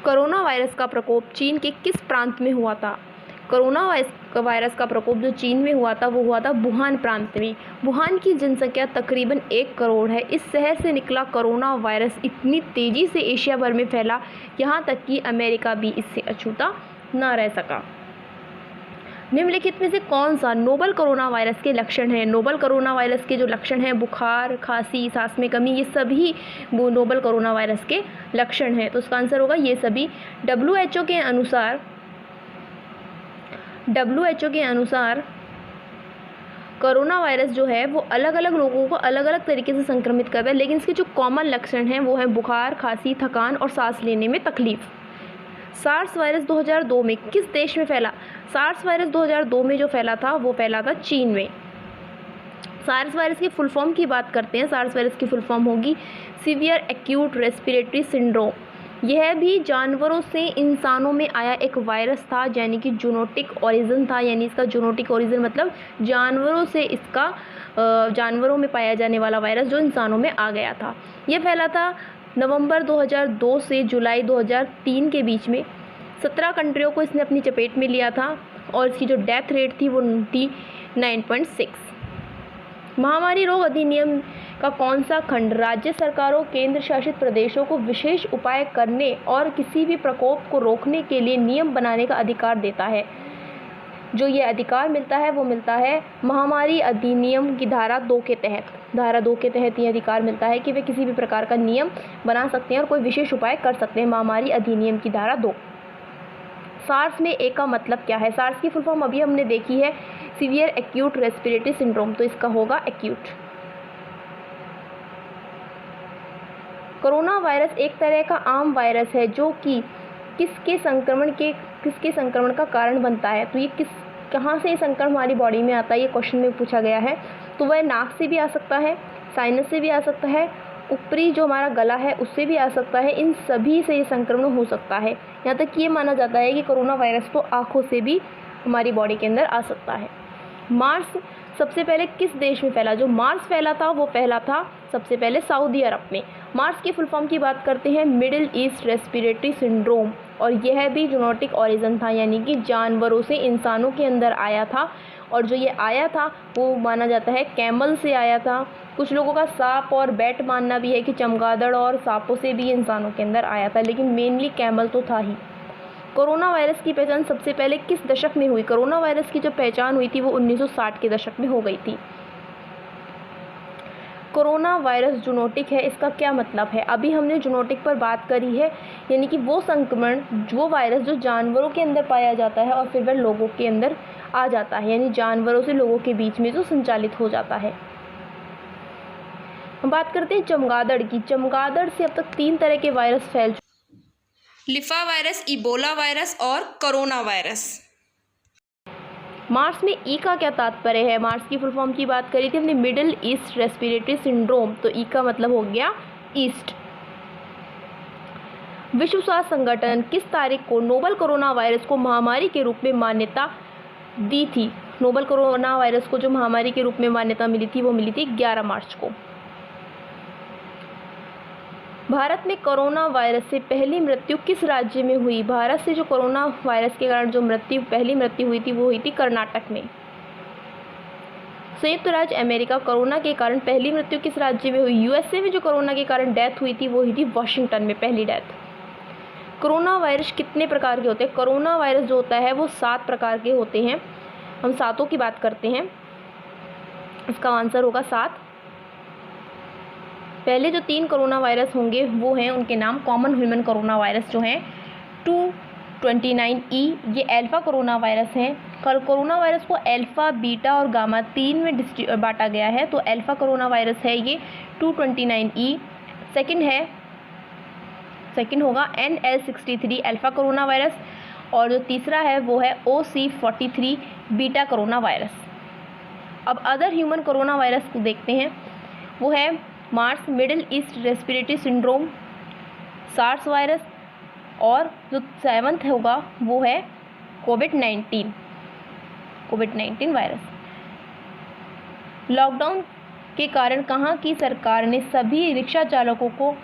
Corona virus का प्रकोप चीन के किस प्रांत में हुआ था? कोरोना वायरस का प्रकोप जो चीन में हुआ था वो हुआ था वुहान प्रांत में। वुहान की जनसंख्या तकरीबन 1 करोड़ है। इस शहर से निकला कोरोना वायरस इतनी तेज़ी से एशिया भर में फैला, यहाँ तक कि अमेरिका भी इससे अछूता न रह सका। निम्नलिखित में से कौन सा नोवल कोरोना वायरस के लक्षण हैं? नोवल कोरोना वायरस के जो लक्षण हैं, बुखार, खांसी, सांस में कमी, ये सभी वो नोवल कोरोना वायरस के लक्षण हैं। तो उसका आंसर होगा ये सभी। WHO के अनुसार कोरोना वायरस जो है वो अलग अलग लोगों को अलग अलग तरीके से संक्रमित करता है, लेकिन इसके जो कॉमन लक्षण हैं वो हैं बुखार, खांसी, थकान और सांस लेने में तकलीफ। सार्स वायरस 2002 में किस देश में फैला? सार्स वायरस 2002 में जो फैला था वो फैला था चीन में। सार्स वायरस की फुल फॉर्म की बात करते हैं। सार्स वायरस की फुल फॉर्म होगी सीवियर एक्यूट रेस्पिरेटरी सिंड्रोम। यह भी जानवरों से इंसानों में आया एक वायरस था, यानी कि जूनोटिक ओरिजिन था। यानी इसका जूनोटिक ओरिजिन मतलब जानवरों से इसका जानवरों में पाया जाने वाला वायरस जो इंसानों में आ गया था। यह फैला था नवंबर 2002 से जुलाई 2003 के बीच में। 17 कंट्रियों को इसने अपनी चपेट में लिया था और इसकी जो डेथ रेट थी वो थी 9.6। महामारी रोग अधिनियम का कौन सा खंड राज्य सरकारों, केंद्र शासित प्रदेशों को विशेष उपाय करने और किसी भी प्रकोप को रोकने के लिए नियम बनाने का अधिकार देता है? जो ये अधिकार मिलता है वो मिलता है महामारी अधिनियम की धारा 2 के तहत। धारा 2 के तहत ये अधिकार मिलता है कि वे किसी भी प्रकार का नियम बना सकते हैं और कोई विशेष उपाय कर सकते हैं। महामारी अधिनियम की धारा 2। सार्स में ए का मतलब क्या है? सार्स की फुल फॉर्म अभी हमने देखी है, सीवियर एक्यूट रेस्पिरेटरी सिंड्रोम, तो इसका होगा एक्यूट। कोरोना वायरस एक तरह का आम वायरस है जो कि किसके संक्रमण का कारण बनता है? तो ये कहाँ से ये संक्रमण हमारी बॉडी में आता है, ये क्वेश्चन में पूछा गया है। तो वह नाक से भी आ सकता है, साइनस से भी आ सकता है, ऊपरी जो हमारा गला है उससे भी आ सकता है। इन सभी से ये संक्रमण हो सकता है। यहाँ तक कि ये माना जाता है कि कोरोना वायरस तो आँखों से भी हमारी बॉडी के अंदर आ सकता है। मार्स सबसे पहले किस देश में फैला? जो मार्स फैला था वो फैला था सबसे पहले सऊदी अरब में। मार्स की फुल फॉर्म की बात करते हैं मिडिल ईस्ट रेस्पिरेटरी सिंड्रोम, और यह भी जूनोटिक ओरिजिन था, यानी कि जानवरों से इंसानों के अंदर आया था। और जो ये आया था वो माना जाता है कैमल से आया था। कुछ लोगों का सांप और बैट मानना भी है कि चमगादड़ और सांपों से भी इंसानों के अंदर आया था, लेकिन मेनली कैमल तो था ही। कोरोना वायरस की पहचान सबसे पहले किस दशक में हुई? कोरोना वायरस की जो पहचान हुई थी वो 1960 के दशक में हो गई थी। कोरोना वायरस जूनोटिक है, इसका क्या मतलब है? अभी हमने जूनोटिक पर बात करी है, यानी कि वो संक्रमण, वो वायरस जो जानवरों के अंदर पाया जाता है और फिर वह लोगों के अंदर आ जाता है, यानी जानवरों से लोगों के बीच में जो संचालित हो जाता है। हम बात करते हैं चमगादड़ की। चमगादड़ से अब तक 3 तरह के वायरस फैल चुके हैं, लिफा वायरस, इबोला वायरस और कोरोना वायरस। मार्स में ई का क्या तात्पर्य है? मार्स की फुल फॉर्म की बात करी थी हमने मिडिल ईस्ट रेस्पिरेटरी सिंड्रोम, तो ई का मतलब हो गया ईस्ट। विश्व स्वास्थ्य संगठन किस तारीख को नोवल कोरोना वायरस को महामारी के रूप में मान्यता दी थी? नोवल कोरोना वायरस को जो महामारी के रूप में मान्यता मिली थी वो मिली थी 11 मार्च को। भारत में कोरोना वायरस से पहली मृत्यु किस राज्य में हुई? भारत से जो कोरोना वायरस के कारण जो पहली मृत्यु हुई थी वो हुई थी कर्नाटक में। संयुक्त राज्य अमेरिका कोरोना के कारण पहली मृत्यु किस राज्य में हुई? यूएसए में जो कोरोना के कारण डेथ हुई थी वो हुई थी वॉशिंगटन में पहली डेथ। कोरोना वायरस कितने प्रकार के होते हैं? कोरोना वायरस जो होता है वो 7 प्रकार के होते हैं। हम 7 की बात करते हैं, इसका आंसर होगा 7। पहले जो 3 कोरोना वायरस होंगे वो हैं, उनके नाम कॉमन ह्यूमन कोरोना वायरस जो हैं 229E, ये अल्फ़ा कोरोना वायरस हैं। कोरोना वायरस को अल्फ़ा, बीटा और गामा 3 में बांटा गया है, तो अल्फ़ा कोरोना वायरस है ये 229E। सेकंड होगा NL63 अल्फ़ा कोरोना वायरस, और जो तीसरा है वो है OC43 बीटा कोरोना वायरस। अब अदर ह्यूमन कोरोना वायरस को देखते हैं, वो है MERS, Middle East respiratory syndrome, SARS virus, और जो 7th होगा वो है कोविड-19 वायरस। लॉकडाउन के कारण कहाँ की सरकार ने सभी रिक्शा चालकों को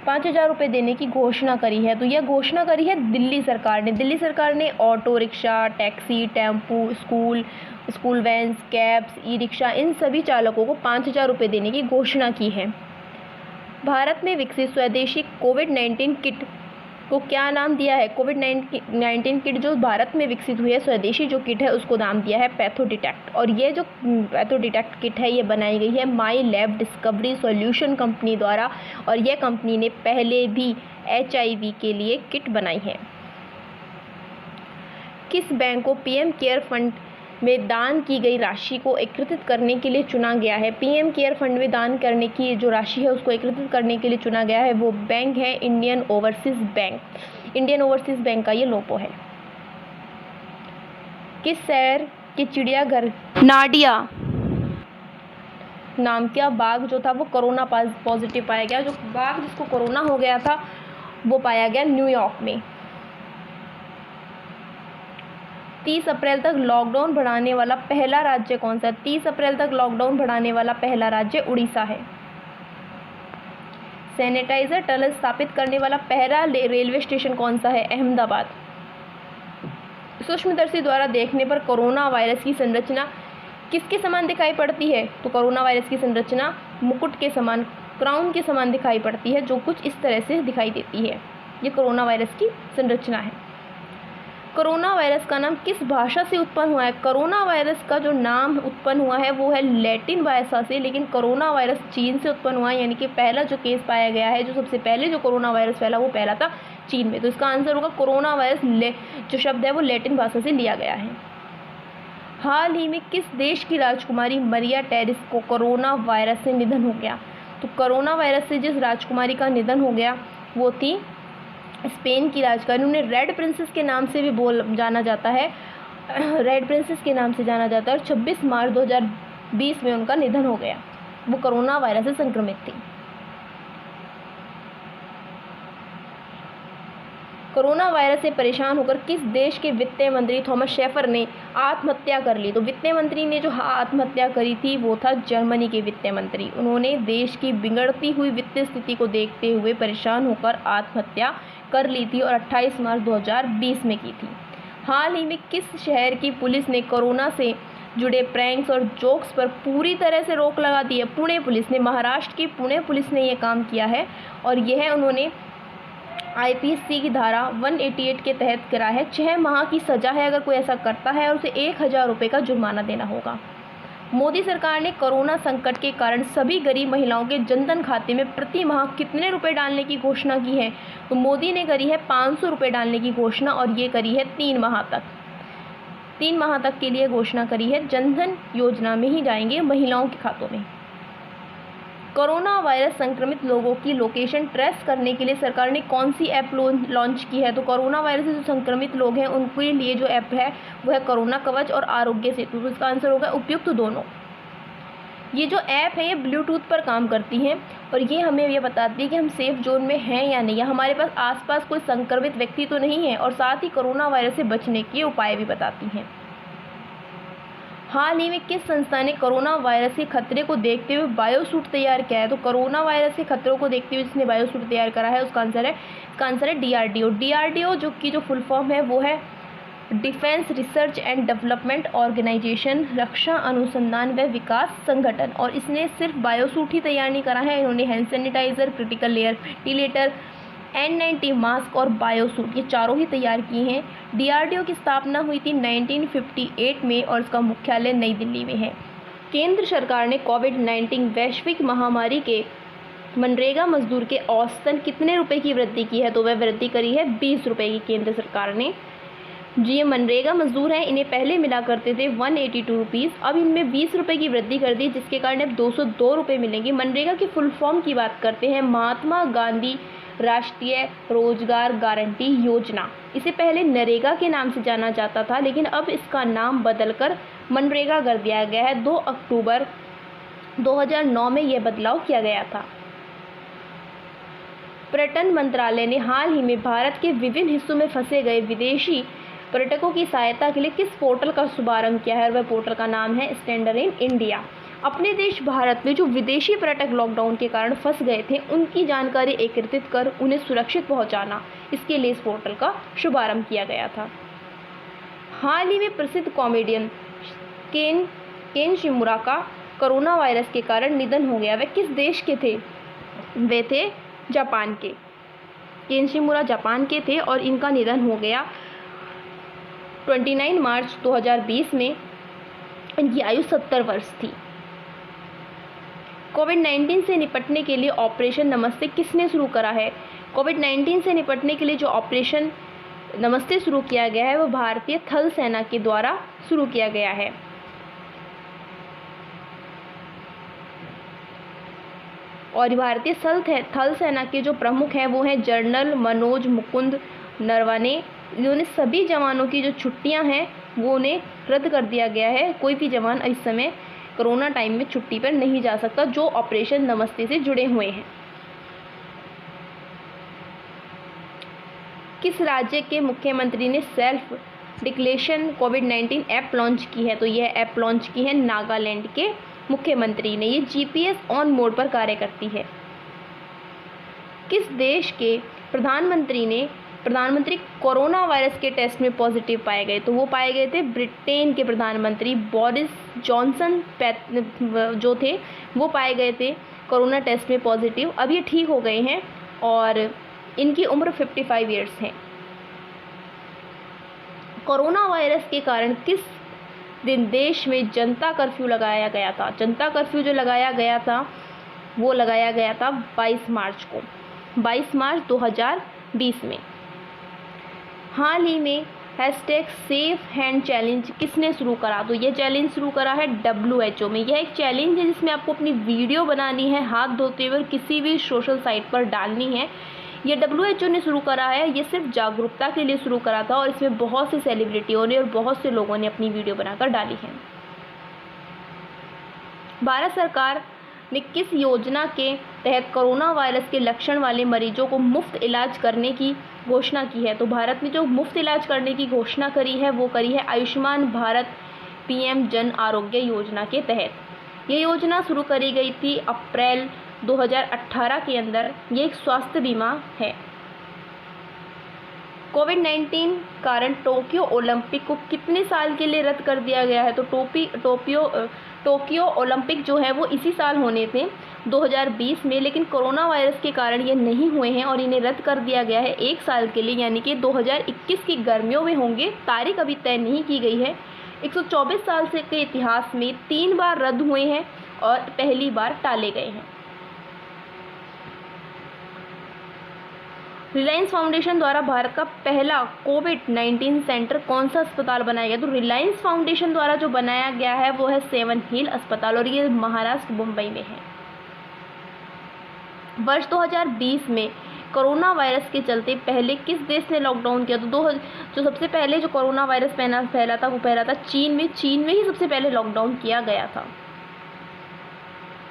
5,000 रुपये देने की घोषणा करी है। तो यह घोषणा करी है दिल्ली सरकार ने। दिल्ली सरकार ने auto rickshaw, taxi, tempo, school vans, cabs, e rickshaw, इन सभी चालकों को 5,000 रुपये देने की घोषणा की है। भारत में विकसित स्वदेशी कोविड-19 किट को क्या नाम दिया है? कोविड-19 किट जो भारत में विकसित हुई है, स्वदेशी जो किट है, उसको नाम दिया है पैथोडिटेक्ट। और ये जो पैथोडिटेक्ट किट है, ये बनाई गई है माई लैब डिस्कवरी सॉल्यूशन कंपनी द्वारा, और यह कंपनी ने पहले भी HIV के लिए किट बनाई है। किस बैंक को PM केयर फंड में दान की गई राशि को एकत्रित करने के लिए चुना गया है? PM केयर फंड में दान करने की जो राशि है, उसको एकत्रित करने के लिए चुना गया है, वो बैंक है Indian overseas bank. Indian overseas bank का ये लोगो है। किस शहर के चिड़ियाघर नाडिया नाम का बाघ जो था वो कोरोना पॉजिटिव पाया गया? जो बाघ जिसको कोरोना हो गया था वो पाया गया न्यूयॉर्क में। 30 अप्रैल तक लॉकडाउन बढ़ाने वाला पहला राज्य कौन सा है? 30 अप्रैल तक लॉकडाउन बढ़ाने वाला पहला राज्य उड़ीसा है। सैनिटाइजर टनल स्थापित करने वाला पहला रेलवे स्टेशन कौन सा है? अहमदाबाद। सूक्ष्मदर्शी द्वारा देखने पर कोरोना वायरस की संरचना किसके समान दिखाई पड़ती है? तो कोरोना वायरस की संरचना मुकुट के समान, क्राउन के समान दिखाई पड़ती है, जो कुछ इस तरह से दिखाई देती है। ये कोरोना वायरस की संरचना है। कोरोना वायरस का नाम किस भाषा से उत्पन्न हुआ है? कोरोना वायरस का जो नाम उत्पन्न हुआ है वो है लैटिन भाषा से, लेकिन कोरोना वायरस चीन से उत्पन्न हुआ है। यानी कि पहला जो केस पाया गया है, जो सबसे पहले जो कोरोना वायरस फैला, वो पहला था चीन में। तो इसका आंसर होगा कोरोना वायरस। जो शब्द है वो लैटिन भाषा से लिया गया है। हाल ही में किस देश की राजकुमारी मरिया टेरेस को कोरोना वायरस से निधन हो गया? तो कोरोना वायरस से जिस राजकुमारी का निधन हो गया वो थी स्पेन की राजकुमारी। उन्हें रेड प्रिंसेस के नाम से भी जाना जाता है, रेड प्रिंसेस के नाम से जाना जाता है। और 26 मार्च 2020 में उनका निधन हो गया। वो कोरोना वायरस से संक्रमित थी। कोरोना वायरस से परेशान होकर किस देश के वित्त मंत्री थॉमस शेफर ने आत्महत्या कर ली? तो वित्त मंत्री ने जो आत्महत्या करी थी वो था जर्मनी के वित्त मंत्री। उन्होंने देश की बिगड़ती हुई वित्तीय स्थिति को देखते हुए परेशान होकर आत्महत्या कर ली थी और 28 मार्च 2020 में की थी। हाल ही में किस शहर की पुलिस ने कोरोना से जुड़े प्रैंक्स और जोक्स पर पूरी तरह से रोक लगा दी है? पुणे पुलिस ने, महाराष्ट्र की पुणे पुलिस ने ये काम किया है, और यह उन्होंने IPC की धारा 188 के तहत करा है। 6 माह की सज़ा है अगर कोई ऐसा करता है, और उसे 1,000 रुपये का जुर्माना देना होगा। मोदी सरकार ने कोरोना संकट के कारण सभी गरीब महिलाओं के जनधन खाते में प्रति माह कितने रुपए डालने की घोषणा की है? तो मोदी ने करी है 500 रुपये डालने की घोषणा, और ये करी है 3 माह तक। 3 माह तक के लिए घोषणा करी है। जनधन योजना में ही जाएंगे महिलाओं के खातों में। कोरोना वायरस संक्रमित लोगों की लोकेशन ट्रेस करने के लिए सरकार ने कौन सी ऐप लॉन्च की है? तो कोरोना वायरस से जो संक्रमित लोग हैं उनके लिए जो ऐप है वो है कोरोना कवच और आरोग्य सेतु। तो इसका आंसर होगा उपयुक्त दोनों। ये जो ऐप है ये ब्लूटूथ पर काम करती हैं, और ये हमें ये बताती है कि हम सेफ जोन में हैं या नहीं, या हमारे पास आसपास कोई संक्रमित व्यक्ति तो नहीं है, और साथ ही कोरोना वायरस से बचने के उपाय भी बताती हैं। हाल ही में किस संस्था ने कोरोना वायरस के खतरे को देखते हुए बायोसूट तैयार किया है? तो कोरोना वायरस के खतरों को देखते हुए जिसने बायोसूट तैयार करा है इसका आंसर है DRDO। DRDO जो फुल फॉर्म है वो है defence research and development organisation, रक्षा अनुसंधान व विकास संगठन। और इसने सिर्फ बायोसूट ही तैयार नहीं करा है, इन्होंने hand sanitiser, critical layer ventilator, N90 mask और बायोसूट, ये चारों ही तैयार किए हैं। DRDO की स्थापना हुई थी 1958 में, और इसका मुख्यालय नई दिल्ली में है। केंद्र सरकार ने कोविड-19 वैश्विक महामारी के मनरेगा मजदूर के औसतन कितने रुपए की वृद्धि की है? तो वह वृद्धि करी है 20 रुपये की केंद्र सरकार ने। जो ये मनरेगा मजदूर हैं इन्हें पहले मिला करते थे 182 रुपीज़, अब इनमें 20 रुपये की वृद्धि कर दी, जिसके कारण अब 202 रुपये मिलेंगे। मनरेगा की फुल फॉर्म की बात करते हैं, महात्मा गांधी राष्ट्रीय रोजगार गारंटी योजना। इसे पहले नरेगा के नाम से जाना जाता था, लेकिन अब इसका नाम बदलकर मनरेगा कर दिया गया है। 2 अक्टूबर 2009 में यह बदलाव किया गया था। पर्यटन मंत्रालय ने हाल ही में भारत के विभिन्न हिस्सों में फंसे गए विदेशी पर्यटकों की सहायता के लिए किस पोर्टल का शुभारंभ किया है? और वह पोर्टल का नाम है स्टैंडर्ड इन इंडिया। अपने देश भारत में जो विदेशी पर्यटक लॉकडाउन के कारण फंस गए थे, उनकी जानकारी एकत्रित कर उन्हें सुरक्षित पहुंचाना, इसके लिए इस पोर्टल का शुभारंभ किया गया था। हाल ही में प्रसिद्ध कॉमेडियन केन शिमुरा का कोरोना वायरस के कारण निधन हो गया। वे किस देश के थे? वे थे जापान के। केन शिमुरा जापान के थे और इनका निधन हो गया 29 मार्च 2020 में। इनकी आयु 70 वर्ष थी। कोविड-19 से निपटने के लिए ऑपरेशन नमस्ते किसने शुरू करा है? कोविड-19 से निपटने के लिए जो ऑपरेशन नमस्ते शुरू किया गया है, वो भारतीय थल सेना के द्वारा शुरू किया गया है। और भारतीय थल सेना के जो प्रमुख हैं वो हैं जनरल मनोज मुकुंद नरवणे। इन्होंने सभी जवानों की जो छुट्टियां हैं वो उन्हें रद्द कर दिया गया है। कोई भी जवान इस समय कोरोना टाइम में छुट्टी पर नहीं जा सकता जो ऑपरेशन नमस्ते से जुड़े हुए हैं। किस राज्य के मुख्यमंत्री ने सेल्फ डिक्लेरेशन कोविड-19 ऐप लॉन्च की है? तो यह ऐप लॉन्च की है नागालैंड के मुख्यमंत्री ने। ये जीपीएस ऑन मोड पर कार्य करती है। किस देश के प्रधानमंत्री कोरोना वायरस के टेस्ट में पॉजिटिव पाए गए? तो वो पाए गए थे ब्रिटेन के प्रधानमंत्री बोरिस जॉनसन जो थे, वो पाए गए थे कोरोना टेस्ट में पॉजिटिव। अब ये ठीक हो गए हैं और इनकी उम्र 55 ईयर्स है। कोरोना वायरस के कारण किस दिन देश में जनता कर्फ्यू लगाया गया था? जनता कर्फ्यू जो लगाया गया था वो लगाया गया था 22 मार्च को, 22 मार्च 2020 में। हाल ही में #सेफ हैंड चैलेंज किसने शुरू करा? तो यह चैलेंज शुरू करा है WHO में। यह एक चैलेंज है जिसमें आपको अपनी वीडियो बनानी है हाथ धोते हुए, किसी भी सोशल साइट पर डालनी है। ये WHO ने शुरू करा है। ये सिर्फ जागरूकता के लिए शुरू करा था और इसमें बहुत से सेलिब्रिटियों ने और बहुत से लोगों ने अपनी वीडियो बनाकर डाली है। भारत सरकार ने किस योजना के तहत कोरोना वायरस के लक्षण वाले मरीजों को मुफ्त इलाज करने की घोषणा की है? तो भारत ने जो मुफ्त इलाज करने की घोषणा करी है वो करी है आयुष्मान भारत PM जन आरोग्य योजना के तहत। ये योजना शुरू करी गई थी अप्रैल 2018 के अंदर। ये एक स्वास्थ्य बीमा है। कोविड-19 कारण टोक्यो ओलंपिक को कितने साल के लिए रद्द कर दिया गया है? तो टोक्यो ओलंपिक जो है वो इसी साल होने थे 2020 में, लेकिन कोरोना वायरस के कारण ये नहीं हुए हैं और इन्हें रद्द कर दिया गया है 1 साल के लिए, यानी कि 2021 की गर्मियों में होंगे। तारीख अभी तय नहीं की गई है। 124 साल से के इतिहास में 3 बार रद्द हुए हैं और पहली बार टाले गए हैं। रिलायंस फाउंडेशन द्वारा भारत का पहला कोविड-19 सेंटर कौन सा अस्पताल बनाया गया? तो रिलायंस फाउंडेशन द्वारा जो बनाया गया है वो है 7 हिल अस्पताल और ये महाराष्ट्र मुंबई में है। वर्ष 2020 में कोरोना वायरस के चलते पहले किस देश ने लॉकडाउन किया? तो जो सबसे पहले जो कोरोना वायरस फैला था वो फैला था चीन में। चीन में ही सबसे पहले लॉकडाउन किया गया था।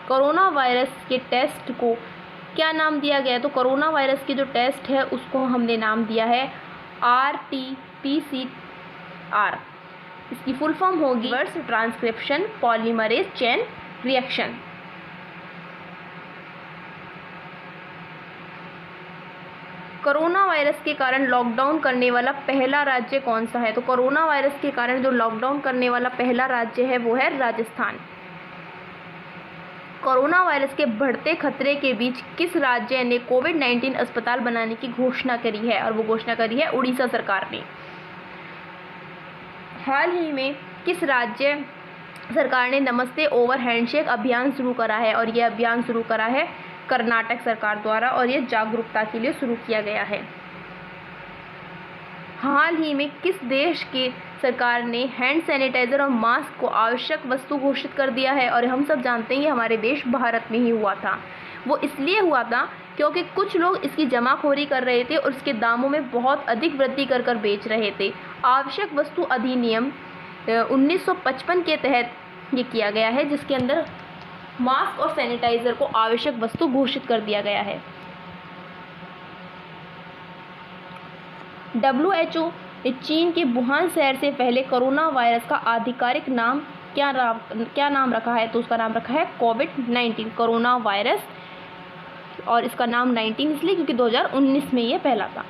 कोरोना वायरस के टेस्ट को क्या नाम दिया गया? तो कोरोना वायरस के जो टेस्ट है उसको हमने नाम दिया है RT-PCR। इसकी फुल फॉर्म होगी reverse transcription polymerase chain reaction. Corona virus के कारण लॉकडाउन करने वाला पहला राज्य कौन सा है? तो कोरोना वायरस के कारण जो लॉकडाउन करने वाला पहला राज्य है वो है राजस्थान। कोरोना वायरस के बढ़ते खतरे के बीच किस राज्य ने कोविड-19 अस्पताल बनाने की घोषणा करी है? और वो घोषणा करी है उड़ीसा सरकार ने। हाल ही में किस राज्य सरकार ने नमस्ते ओवर हैंडशेक अभियान शुरू करा है? और ये अभियान शुरू करा है कर्नाटक सरकार द्वारा और ये जागरूकता के लिए शुरू किया गया है। हाल ही में किस देश की सरकार ने हैंड सैनिटाइज़र और मास्क को आवश्यक वस्तु घोषित कर दिया है? और हम सब जानते हैं ये हमारे देश भारत में ही हुआ था। वो इसलिए हुआ था क्योंकि कुछ लोग इसकी जमाखोरी कर रहे थे और इसके दामों में बहुत अधिक वृद्धि कर बेच रहे थे। आवश्यक वस्तु अधिनियम 1955 के तहत ये किया गया है, जिसके अंदर मास्क और सैनिटाइज़र को आवश्यक वस्तु घोषित कर दिया गया है। WHO ने चीन के वुहान शहर से पहले कोरोना वायरस का आधिकारिक नाम क्या नाम रखा है, तो उसका नाम रखा है कोविड-19, कोरोना वायरस। और इसका नाम 19 इसलिए क्योंकि 2019 में ये फैला था।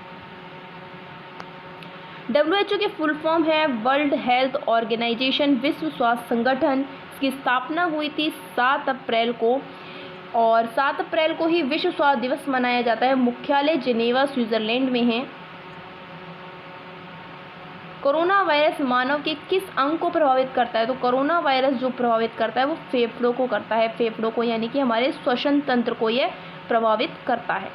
WHO के फुल फॉर्म है वर्ल्ड हेल्थ ऑर्गेनाइजेशन, विश्व स्वास्थ्य संगठन। इसकी स्थापना हुई थी 7 अप्रैल को, और 7 अप्रैल को ही विश्व स्वास्थ्य दिवस मनाया जाता है। मुख्यालय जिनेवा, स्विट्जरलैंड में है। कोरोना वायरस मानव के किस अंग को प्रभावित करता है, तो कोरोना वायरस जो प्रभावित करता है वो फेफड़ों को करता है। फेफड़ों को यानी कि हमारे श्वसन तंत्र को यह प्रभावित करता है।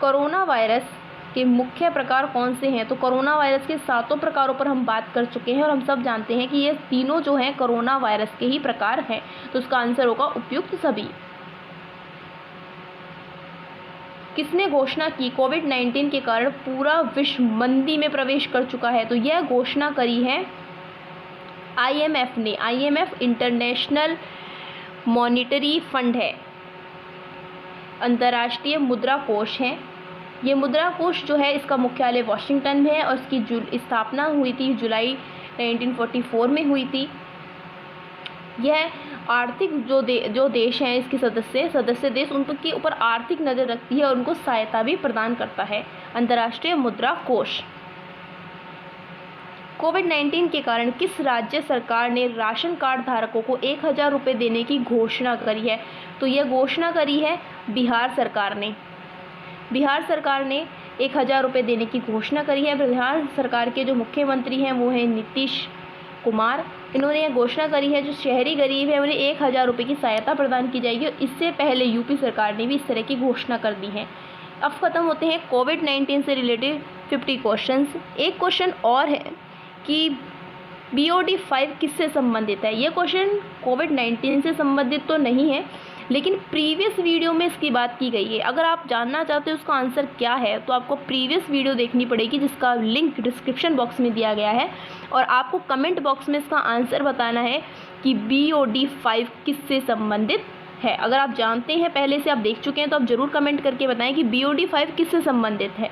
कोरोना वायरस के मुख्य प्रकार कौन से हैं, तो कोरोना वायरस के 7 प्रकारों पर हम बात कर चुके हैं और हम सब जानते हैं कि ये तीनों जो हैं कोरोना वायरस के ही प्रकार हैं। तो उसका आंसर होगा उपयुक्त सभी। किसने घोषणा की कोविड-19 के कारण पूरा विश्व मंदी में प्रवेश कर चुका है, तो यह घोषणा करी है IMF ने। IMF इंटरनेशनल मॉनिटरी फंड है, अंतर्राष्ट्रीय मुद्रा कोष है। ये मुद्रा कोष जो है इसका मुख्यालय वॉशिंगटन में है और इसकी स्थापना हुई थी जुलाई 1944 में हुई थी। यह आर्थिक जो देश हैं इसके सदस्य देश उनके ऊपर आर्थिक नज़र रखती है और उनको सहायता भी प्रदान करता है अंतर्राष्ट्रीय मुद्रा कोष। कोविड-19 के कारण किस राज्य सरकार ने राशन कार्ड धारकों को 1000 रुपये देने की घोषणा करी है, तो यह घोषणा करी है बिहार सरकार ने। बिहार सरकार ने 1000 रुपये देने की घोषणा करी है। बिहार सरकार के जो मुख्यमंत्री हैं वो हैं नीतीश कुमार। इन्होंने यह घोषणा करी है जो शहरी गरीब है उन्हें 1000 रुपये की सहायता प्रदान की जाएगी, और इससे पहले यूपी सरकार ने भी इस तरह की घोषणा कर दी है। अब ख़त्म होते हैं कोविड-19 से रिलेटेड 50 क्वेश्चंस। एक क्वेश्चन और है कि BOD5 किससे संबंधित है। ये क्वेश्चन कोविड-19 से संबंधित तो नहीं है, लेकिन प्रीवियस वीडियो में इसकी बात की गई है। अगर आप जानना चाहते हो उसका आंसर क्या है तो आपको प्रीवियस वीडियो देखनी पड़ेगी, जिसका लिंक डिस्क्रिप्शन बॉक्स में दिया गया है, और आपको कमेंट बॉक्स में इसका आंसर बताना है कि BOD5 किससे संबंधित है। अगर आप जानते हैं, पहले से आप देख चुके हैं, तो आप ज़रूर कमेंट करके बताएं कि BOD5 किससे संबंधित है।